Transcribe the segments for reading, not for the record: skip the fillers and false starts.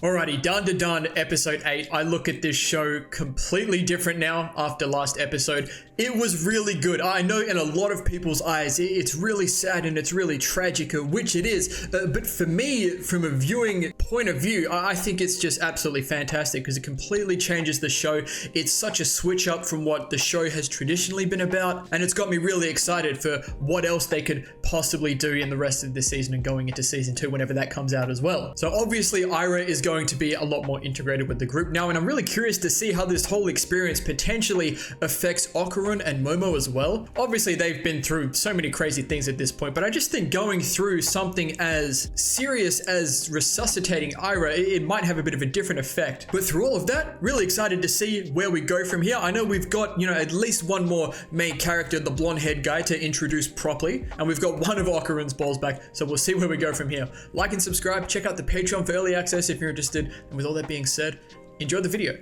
Alrighty, done, episode 8. I look at this show completely different now after last episode. It was really good. I know in a lot of people's eyes, it's really sad and it's really tragic, which it is. But for me, from a viewing point of view, I think it's just absolutely fantastic because it completely changes the show. It's such a switch up from what the show has traditionally been about. And it's got me really excited for what else they could possibly do in the rest of this season and going into season 2 whenever that comes out as well. So obviously, Aira is going to be a lot more integrated with the group now, and I'm really curious to see how this whole experience potentially affects Okarun and Momo as well. Obviously, they've been through so many crazy things at this point, but I just think going through something as serious as resuscitating Aira, it might have a bit of a different effect. But through all of that, really excited to see where we go from here. I know we've got, at least one more main character, the blonde-haired guy, to introduce properly, and we've got one of Okarun's balls back, so we'll see where we go from here. Like and subscribe, check out the Patreon for early access if you're interested, and with all that being said, enjoy the video.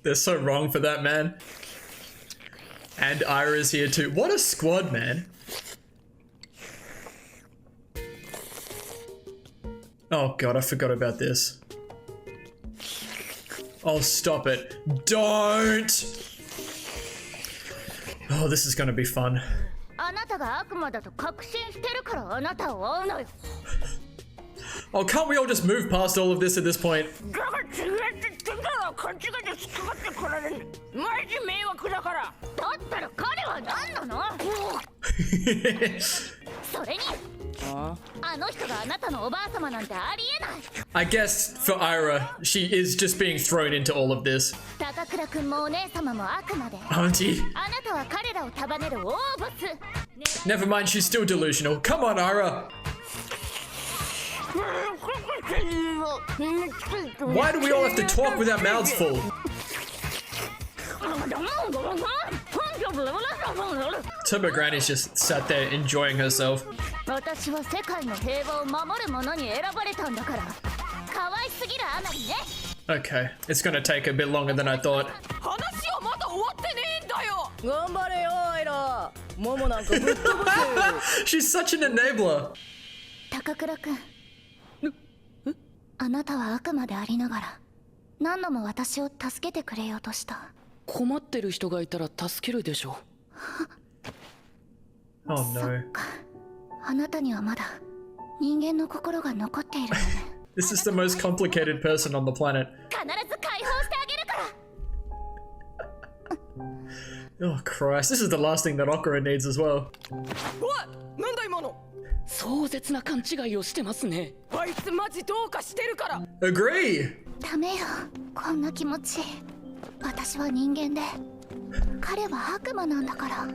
They're so wrong for that, man. And Aira's here too. What a squad, man. Oh god, I forgot about this. Oh, stop it. Don't! Oh, this is gonna be fun. Oh, can't we all just move past all of this at this point? I guess for Aira, she is just being thrown into all of this. Auntie. Never mind, she's still delusional. Come on, Aira. Why do we all have to talk with our mouths full? Turbo Granny's just sat there enjoying herself. Okay, it's gonna take a bit longer than I thought. She's such an enabler. あなたは悪魔でありながら何度も私を助けてくれようとした。困ってる人がいたら助けるでしょう。Oh no. あなたにはまだ人間の心が残っているのね。This is the most complicated person on the planet. 必ず解放してあげるから。 Oh Christ, this is the last thing that Okura needs as well. What? なんだ今の？壮絶な勘違いをしてますね。あいつマジどうかしてるから。Agree. ダメよ、こんな気持ち。私は人間で、彼は悪魔なんだから。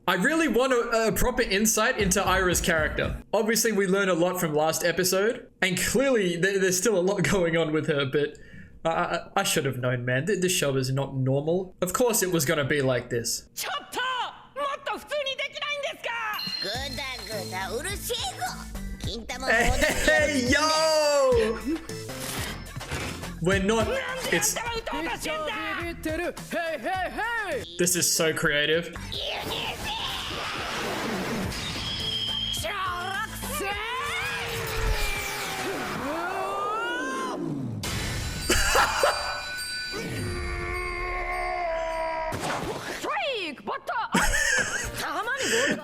I really want a proper insight into Aira's character. Obviously, we learned a lot from last episode, and clearly there's still a lot going on with her, but I should have known, man. This show is not normal. Of course it was gonna be like this. Hey, yo! We're not. It's. This is so creative.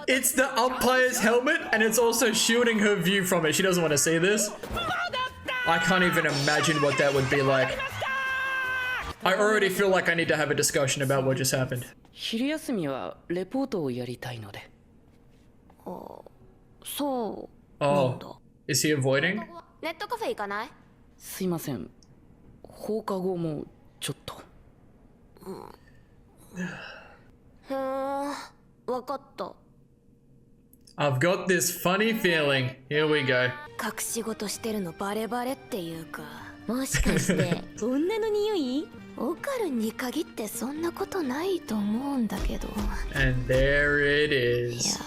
It's the umpire's helmet, and it's also shielding her view from it. She doesn't want to see this. I can't even imagine what that would be like. I already feel like I need to have a discussion about what just happened. 昼休みはレポートをやりたいので。そうなんだ。Is he avoiding? ネットカフェ行かない？すいません。放課後もちょっと。わかった。I've got this funny feeling. Here we go. 隠し事してるのバレバレっていうか、もしかして女の匂い？オカルンに限ってそんなことないと思うんだけど。And there it is. いや、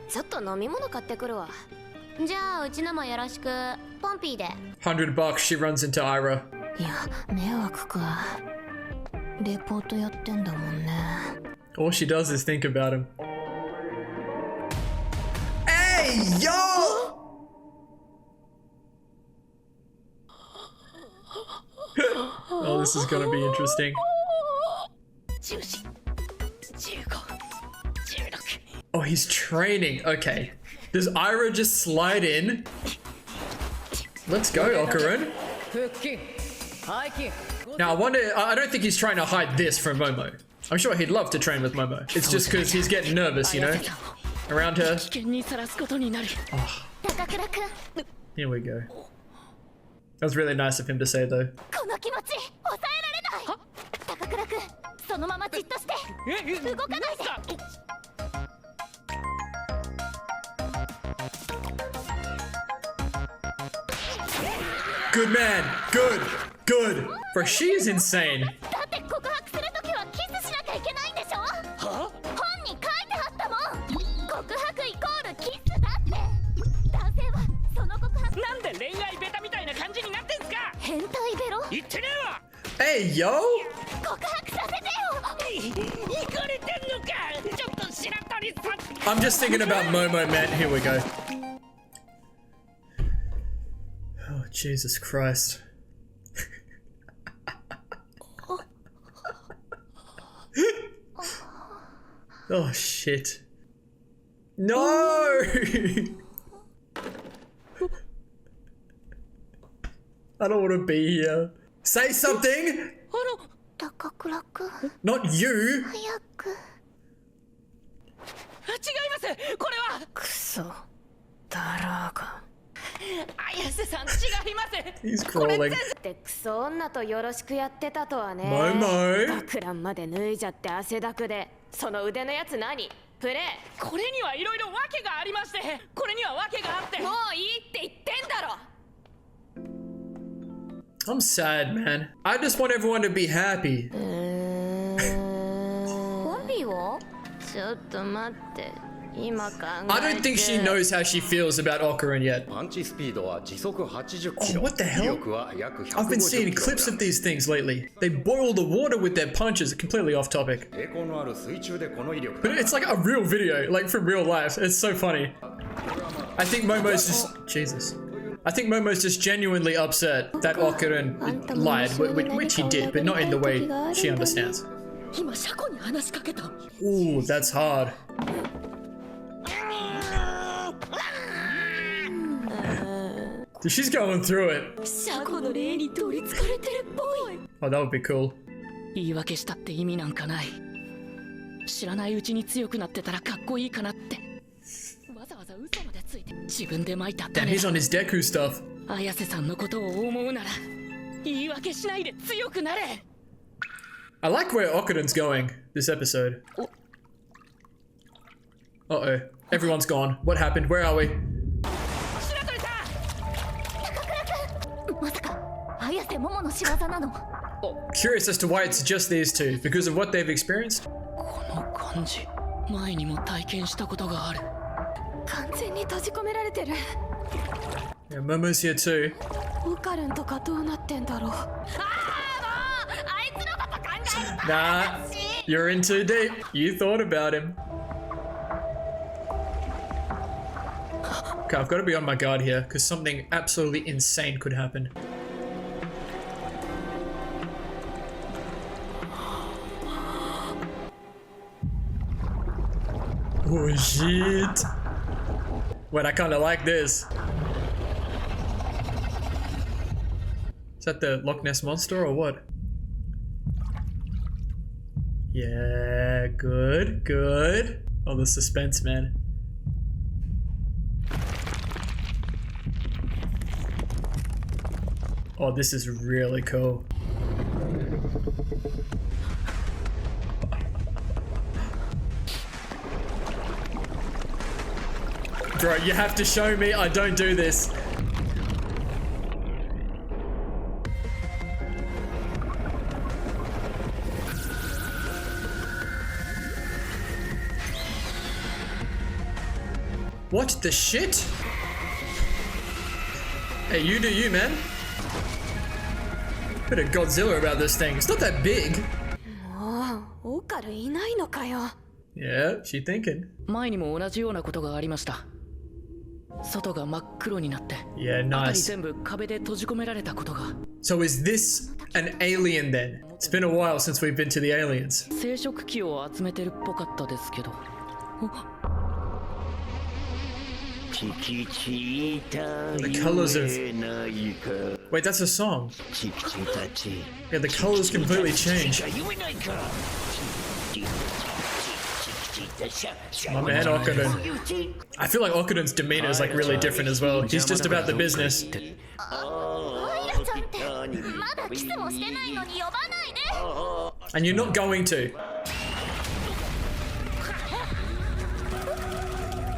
ちょっと飲み物買ってくるわ。じゃあうちのもよろしく。ポンピーで。$100 she runs into Aira. いや、迷惑か。レポートやってんだもんね。All she does is think about him. Hey, yo! Oh, this is gonna be interesting. Oh, he's training. Okay. Does Aira just slide in? Let's go, Okarun. Now, I wonder... I don't think he's trying to hide this from Momo. I'm sure he'd love to train with Momo. It's just because he's getting nervous, you know? Around her. Oh. Here we go. That was really nice of him to say, though. Good man. Good. Good. Bro, she is insane. Hey, yo! I'm just thinking about Momo, man. Here we go. Oh, Jesus Christ. Oh, shit. No! I don't want to be here. Say something! Not you! He's crawling. Momo! これにはいろいろ訳がありまして、これには訳があって。もういいって言ってんだろ。 I'm sad, man. I just want everyone to be happy. ちょっと待って。 I don't think she knows how she feels about Okarun yet. Oh, what the hell? I've been seeing clips of these things lately. They boil the water with their punches. Completely off topic. But it's like a real video, like from real life. It's so funny. I think Momo's just... Jesus. I think Momo's just genuinely upset that Okarun lied, which he did, but not in the way she understands. Ooh, that's hard. She's going through it. Oh, that would be cool. 言い訳したって意味なんかない。知らないうちに強くなってたらかっこいいかなって。わざわざ嘘までついて自分で撒いた種。Damn, he's on his Deku stuff. 綾瀬さんのことを思うなら言い訳しないで強くなれ。I like where Okarun's going this episode. Uh-oh. Everyone's gone. What happened? Where are we? Curious as to why it's just these two. Because of what they've experienced? Yeah, Momo's here too. Nah, you're in too deep. You thought about him. Okay, I've got to be on my guard here, because something absolutely insane could happen. Oh shit! Wait, I kind of like this. Is that the Loch Ness Monster or what? Yeah, good, good. Oh, the suspense, man. Oh, this is really cool. Bro, you have to show me I don't do this. What the shit? Hey, you do you, man. Bit of Godzilla about this thing. It's not that big. Yeah, she thinking. 前にも同じようなことがありました。外が真っ黒になって Yeah, 辺り nice. 全部壁で閉じ込められたことが So is this an alien then? It's been a while since we've been to the aliens. 生殖器を集めてるっぽかったですけど The colors of... Wait, that's a song. Yeah, the colors completely change. My man Okuden. I feel like Okuden's demeanor is like really different as well. He's just about the business. アイラちゃんってまだキスもしてないのに呼ばないで And you're not going to.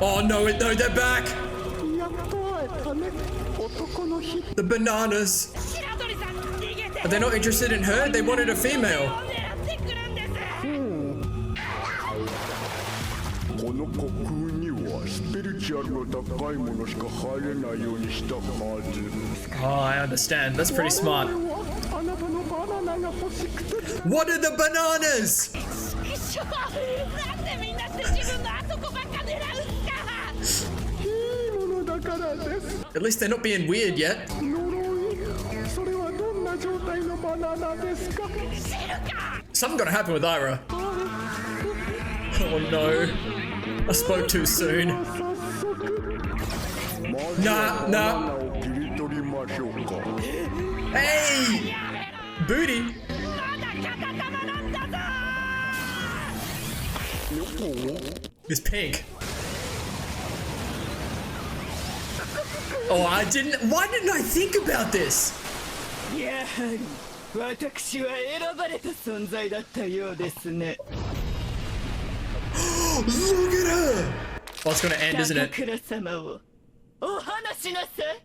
Oh no, no, they're back! The bananas. Are they not interested in her? They wanted a female. この虚空にはスピリチュアルの高いものしか入れないようにしたはず。 Oh, I understand. That's pretty smart. あなたのバナナが欲しくて。 What are the bananas? なんでみんなって自分のあそこばっか狙うんすかいいものだからです。 At least they're not being weird yet. 呪い。それはどんな状態のバナナですか。 Something gonna happen with Aira. Oh no. I spoke too soon. 早速。 Nah, バナ nah. ナを切り取りましょうか。 Hey! Booty. It's pink. Oh, I didn't. Why didn't I think about this? やはり私は選ばれた存在だったようですね。 Look at her! Oh, it's gonna end, isn't 高 it? 倉様をお話しなさい。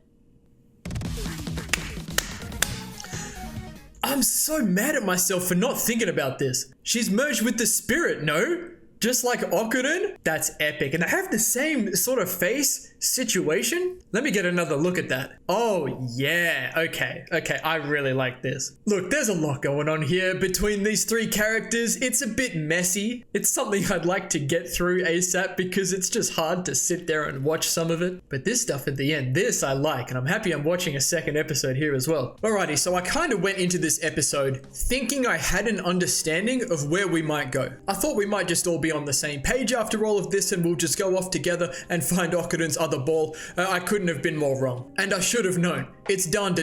I'm so mad at myself for not thinking about this. She's merged with the spirit, no? Just like Okuden? That's epic. And they have the same sort of face situation. Let me get another look at that. Oh, yeah. Okay. Okay. I really like this. Look, there's a lot going on here between these three characters. It's a bit messy. It's something I'd like to get through ASAP because it's just hard to sit there and watch some of it. But this stuff at the end, this I like. And I'm happy I'm watching a second episode here as well. Alrighty. So I kind of went into this episode thinking I had an understanding of where we might go. I thought we might just all be on the same page after all of this and we'll just go off together and find Okuden's other ball. I couldn't have been more wrong. And I should have known. It's done.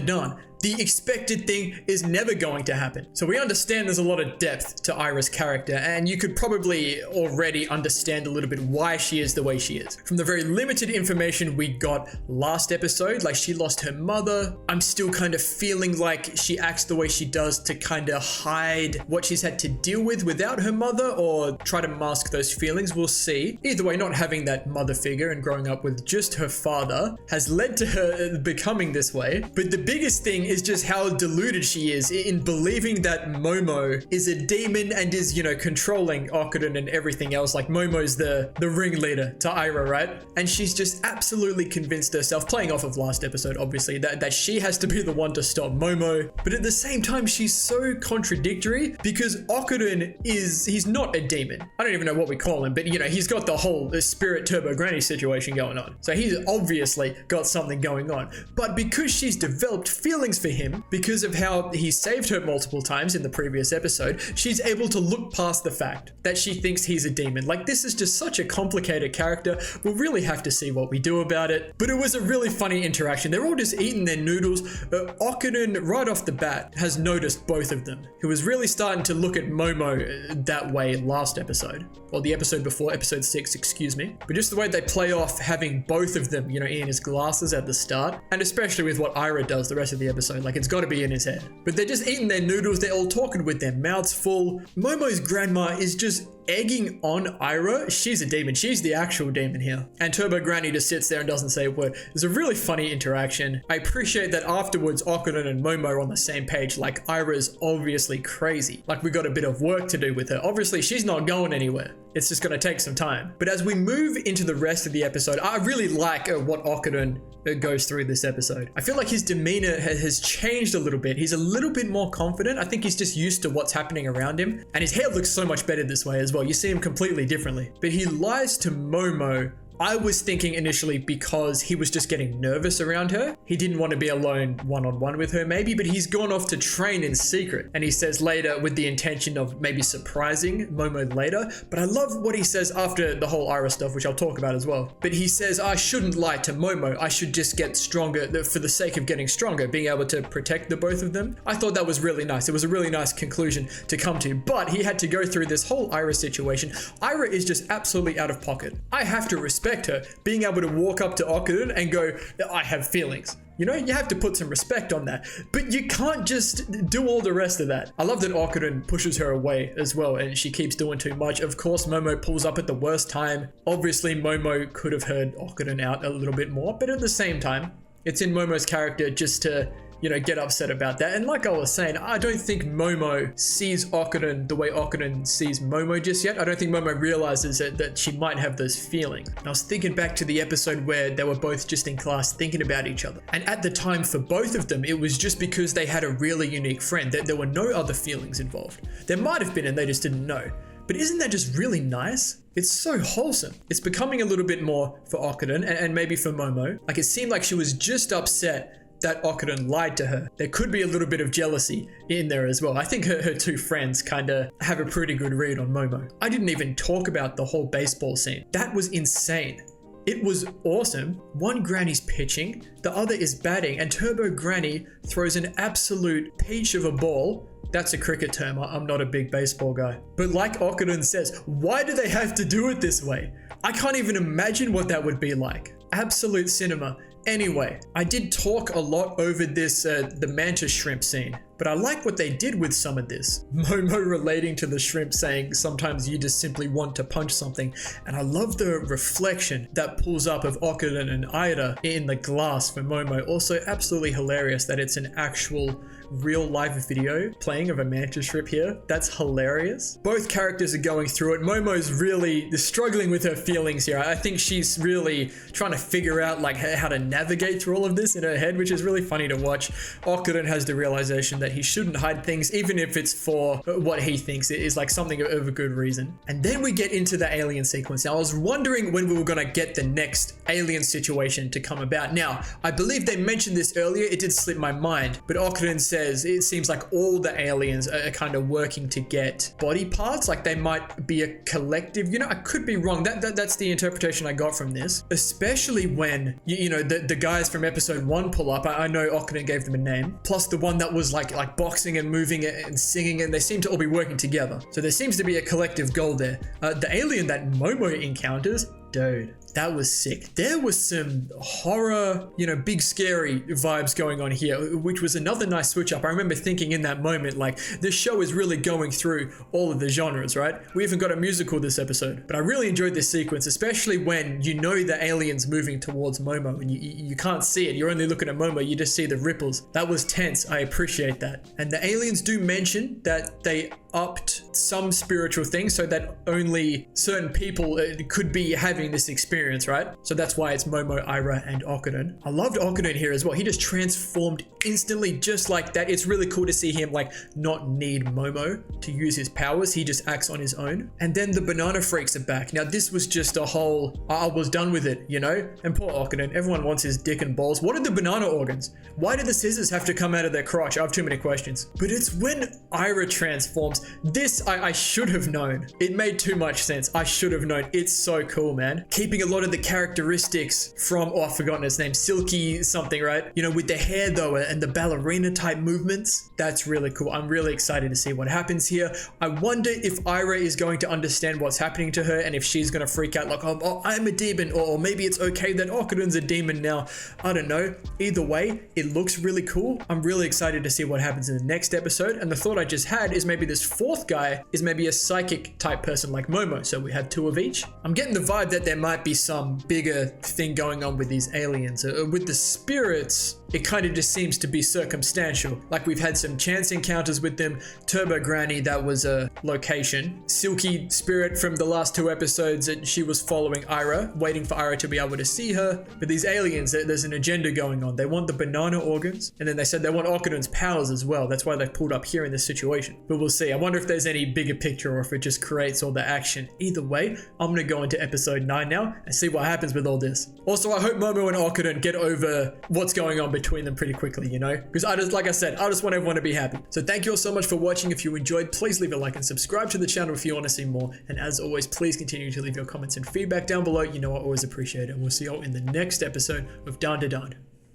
The expected thing is never going to happen. So we understand there's a lot of depth to Aira's character, and you could probably already understand a little bit why she is the way she is. From the very limited information we got last episode, like she lost her mother, I'm still kind of feeling like she acts the way she does to kind of hide what she's had to deal with without her mother, or try to mask those feelings. We'll see. Either way, not having that mother figure and growing up with just her father has led to her becoming this way. But the biggest thing is just how deluded she is in believing that Momo is a demon and is, you know, controlling Okuden and everything else. Like Momo's the ringleader to Aira, right? And she's just absolutely convinced herself, playing off of last episode, obviously, that she has to be the one to stop Momo. But at the same time, she's so contradictory because Okuden he's not a demon. I don't even know what we call him, but you know, he's got the whole spirit turbo granny situation going on. So he's obviously got something going on. But because she's developed feelings for him because of how he saved her multiple times in the previous episode, she's able to look past the fact that she thinks he's a demon. Like, this is just such a complicated character. We'll really have to see what we do about it. But it was a really funny interaction. They're all just eating their noodles. Okuden, right off the bat, has noticed both of them. He was really starting to look at Momo that way last episode. Or the episode before, episode 6, excuse me. But just the way they play off having both of them, you know, in his glasses at the start. And especially with what Aira does the rest of the episode. Like, it's got to be in his head. But they're just eating their noodles. They're all talking with their mouths full. Momo's grandma is just egging on Aira. She's a demon. She's the actual demon here. And Turbo Granny just sits there and doesn't say a word. It's a really funny interaction. I appreciate that afterwards, Okuden and Momo are on the same page. Like, Aira's obviously crazy. Like, we got a bit of work to do with her. Obviously, she's not going anywhere. It's just going to take some time. But as we move into the rest of the episode, I really like what Okuden goes through this episode. I feel like his demeanor has changed a little bit. He's a little bit more confident. I think he's just used to what's happening around him. And his hair looks so much better this way as well. You see him completely differently. But he lies to Momo I was thinking initially because he was just getting nervous around her. He didn't want to be alone one-on-one with her maybe, but he's gone off to train in secret. And he says later with the intention of maybe surprising Momo later. But I love what he says after the whole Aira stuff, which I'll talk about as well. But he says, I shouldn't lie to Momo. I should just get stronger for the sake of getting stronger, being able to protect the both of them. I thought that was really nice. It was a really nice conclusion to come to, but he had to go through this whole Aira situation. Aira is just absolutely out of pocket. I have to respect her being able to walk up to Okurin and go, I have feelings. You know, you have to put some respect on that, but you can't just do all the rest of that. I love that Okurin pushes her away as well, and she keeps doing too much. Of course, Momo pulls up at the worst time. Obviously, Momo could have heard Okurin out a little bit more, but at the same time, it's in Momo's character just to, you know, get upset about that. And like I was saying, I don't think Momo sees Okurin the way Okurin sees Momo just yet. I don't think Momo realizes that she might have those feelings. And I was thinking back to the episode where they were both just in class thinking about each other. And at the time for both of them, it was just because they had a really unique friend, that there were no other feelings involved. There might have been and they just didn't know. But isn't that just really nice? It's so wholesome. It's becoming a little bit more for Okurin and maybe for Momo. Like it seemed like she was just upset that Okurin lied to her. There could be a little bit of jealousy in there as well. I think her two friends kind of have a pretty good read on Momo. I didn't even talk about the whole baseball scene. That was insane. It was awesome. One granny's pitching, the other is batting, and Turbo Granny throws an absolute peach of a ball. That's a cricket term. I'm not a big baseball guy. But like Okurin says, why do they have to do it this way? I can't even imagine what that would be like. Absolute cinema. Anyway, I did talk a lot over this, the mantis shrimp scene, but I like what they did with some of this. Momo relating to the shrimp saying sometimes you just simply want to punch something, and I love the reflection that pulls up of Okurin and Aira in the glass for Momo. Also absolutely hilarious that it's an actual real live video playing of a mantis shrimp here. That's hilarious. Both characters are going through it. Momo's really struggling with her feelings here. I think she's really trying to figure out like how to navigate through all of this in her head, which is really funny to watch. Okurin has the realization that he shouldn't hide things, even if it's for what he thinks is like something of a good reason. And then we get into the alien sequence. Now, I was wondering when we were going to get the next alien situation to come about. Now, I believe they mentioned this earlier. It did slip my mind, but Okurin says it seems like all the aliens are kind of working to get body parts, like they might be a collective. You know, I could be wrong. That's the interpretation I got from this, especially when you know the guys from episode 1 pull up. I know Okurin gave them a name, plus the one that was like boxing and moving and singing, and they seem to all be working together. So there seems to be a collective goal there. The alien that Momo encounters, dude, that was sick. There was some horror, you know, big scary vibes going on here, which was another nice switch up. I remember thinking in that moment, like, this show is really going through all of the genres, right? We even got a musical this episode, but I really enjoyed this sequence, especially when you know the alien's moving towards Momo and you can't see it. You're only looking at Momo, you just see the ripples. That was tense. I appreciate that. And the aliens do mention that they upped some spiritual things so that only certain people could be having this experience, right? So that's why it's Momo, Aira, and Okurin. I loved Okurin here as well. He just transformed instantly just like that. It's really cool to see him like not need Momo to use his powers. He just acts on his own. And then the banana freaks are back. Now this was just a whole, I was done with it, you know? And poor Okurin, everyone wants his dick and balls. What are the banana organs? Why do the scissors have to come out of their crotch? I have too many questions. But it's when Aira transforms. This I should have known. It made too much sense. I should have known. It's so cool, man. Keeping a lot of the characteristics from, oh, I've forgotten his name, Silky something, right? You know, with the hair though and the ballerina type movements. That's really cool. I'm really excited to see what happens here. I wonder if Aira is going to understand what's happening to her and if she's going to freak out like, oh, I'm a demon, or maybe it's okay that Okurin's a demon now. I don't know. Either way, it looks really cool. I'm really excited to see what happens in the next episode. And the thought I just had is maybe this fourth guy is maybe a psychic type person like Momo. So we have 2 of each. I'm getting the vibe that there might be some bigger thing going on with these aliens. With the spirits, it kind of just seems to be circumstantial. Like we've had some chance encounters with them. Turbo Granny, that was a location. Silky Spirit from the last 2 episodes, and she was following Aira, waiting for Aira to be able to see her. But these aliens, there's an agenda going on. They want the banana organs, and then they said they want Okurin's powers as well. That's why they've pulled up here in this situation. But we'll see. I wonder if there's any bigger picture or if it just creates all the action. Either way, I'm gonna go into episode 9 now and see what happens with all this. Also, I hope Momo and Okuda get over what's going on between them pretty quickly, you know? Because like I said, I just want everyone to be happy. So thank you all so much for watching. If you enjoyed, please leave a like and subscribe to the channel if you want to see more. And as always, please continue to leave your comments and feedback down below. You know I always appreciate it. And we'll see you all in the next episode of Dan to Dan.